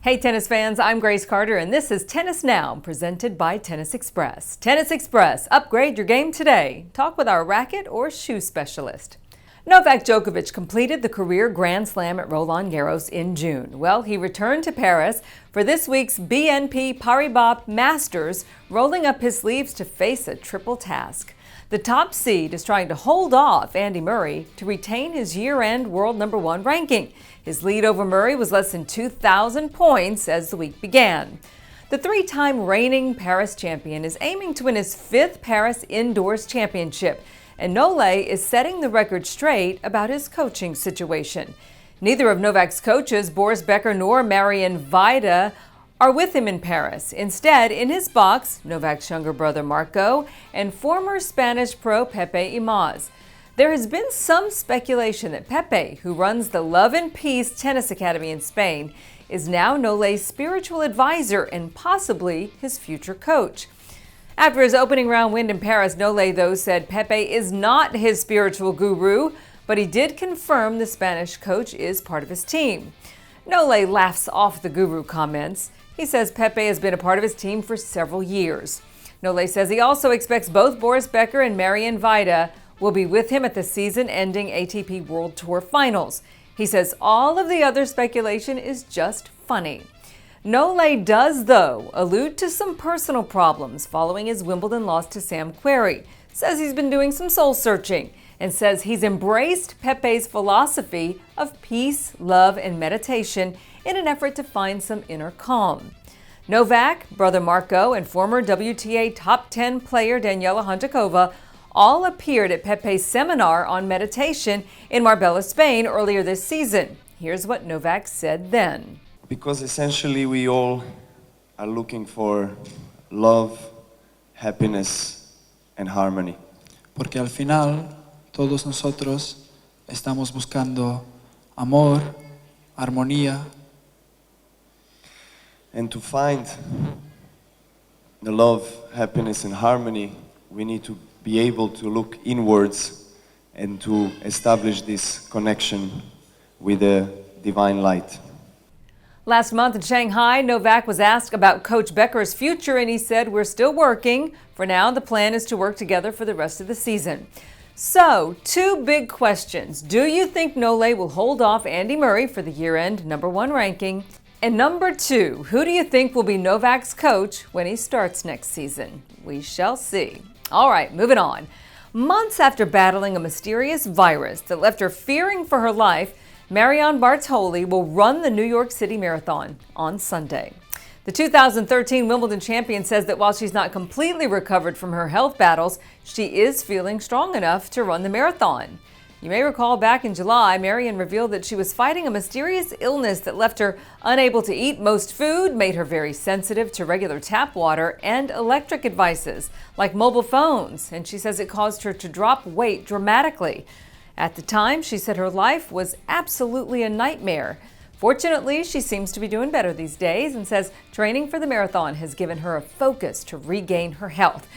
Hey tennis fans, I'm Grace Carter and this is Tennis Now, presented by Tennis Express. Tennis Express, upgrade your game today. Talk with our racket or shoe specialist. Novak Djokovic completed the career Grand Slam at Roland Garros in June. Well, he returned to Paris for this week's BNP Paribas Masters, rolling up his sleeves to face a triple task. The top seed is trying to hold off Andy Murray to retain his year-end world #1 ranking. His lead over Murray was less than 2,000 points as the week began. The three-time reigning Paris champion is aiming to win his 5th Paris Indoors Championship, and Nole is setting the record straight about his coaching situation. Neither of Novak's coaches, Boris Becker nor Marion Bartoli, are with him in Paris. Instead, in his box, Novak's younger brother Marco and former Spanish pro Pepe Imaz. There has been some speculation that Pepe, who runs the Love and Peace Tennis Academy in Spain, is now Nole's spiritual advisor and possibly his future coach. After his opening round win in Paris, Nole, though, said Pepe is not his spiritual guru, but he did confirm the Spanish coach is part of his team. Nole laughs off the guru comments. He says Pepe has been a part of his team for several years. Nole says he also expects both Boris Becker and Marion Bartoli will be with him at the season-ending ATP World Tour Finals. He says all of the other speculation is just funny. Nole does, though, allude to some personal problems following his Wimbledon loss to Sam Querrey, says he's been doing some soul-searching, and says he's embraced Pepe's philosophy of peace, love, and meditation in an effort to find some inner calm. Novak, brother Marco, and former WTA top 10 player Daniela Hantuchova all appeared at Pepe's seminar on meditation in Marbella, Spain earlier this season. Here's what Novak said then. Because essentially we all are looking for love, happiness, and harmony. Porque al final todos nosotros estamos buscando amor, armonía. And to find the love, happiness, and harmony, we need to be able to look inwards and to establish this connection with the divine light. Last month in Shanghai, Novak was asked about Coach Becker's future, and he said, "We're still working. For now, the plan is to work together for the rest of the season." So, 2 big questions. Do you think Nole will hold off Andy Murray for the year-end #1 ranking? And number 2, who do you think will be Novak's coach when he starts next season? We shall see. All right, moving on. Months after battling a mysterious virus that left her fearing for her life, Marion Bartoli will run the New York City Marathon on Sunday. The 2013 Wimbledon champion says that while she's not completely recovered from her health battles, she is feeling strong enough to run the marathon. You may recall back in July, Marion revealed that she was fighting a mysterious illness that left her unable to eat most food, made her very sensitive to regular tap water and electric devices like mobile phones, and she says it caused her to drop weight dramatically. At the time, she said her life was absolutely a nightmare. Fortunately, she seems to be doing better these days and says training for the marathon has given her a focus to regain her health.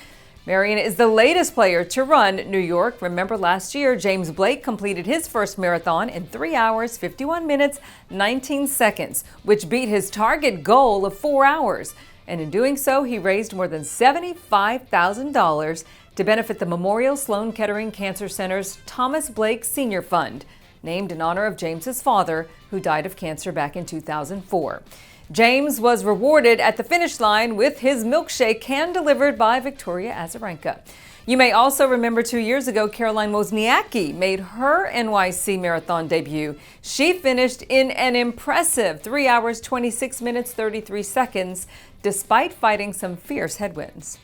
Marion is the latest player to run New York. Remember last year, James Blake completed his first marathon in 3 hours, 51 minutes, 19 seconds, which beat his target goal of 4 hours. And in doing so, he raised more than $75,000 to benefit the Memorial Sloan Kettering Cancer Center's Thomas Blake Senior Fund, named in honor of James's father, who died of cancer back in 2004. James was rewarded at the finish line with his milkshake hand-delivered by Victoria Azarenka. You may also remember 2 years ago, Caroline Wozniacki made her NYC Marathon debut. She finished in an impressive 3 hours, 26 minutes, 33 seconds, despite fighting some fierce headwinds.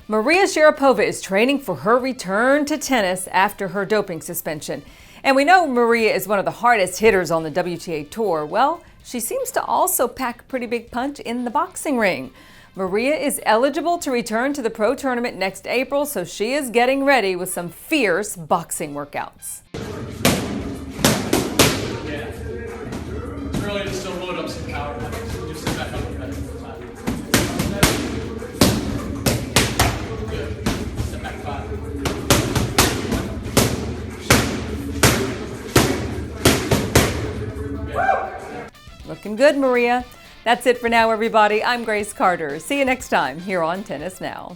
Maria Sharapova is training for her return to tennis after her doping suspension. And we know Maria is one of the hardest hitters on the WTA Tour. Well, she seems to also pack a pretty big punch in the boxing ring. Maria is eligible to return to the pro tournament next April, so she is getting ready with some fierce boxing workouts. Yeah. It's early to still load up some power. Just sit back on the bed. Good. Step back 5. Good. Looking good, Maria. That's it for now, everybody. I'm Grace Carter. See you next time here on Tennis Now.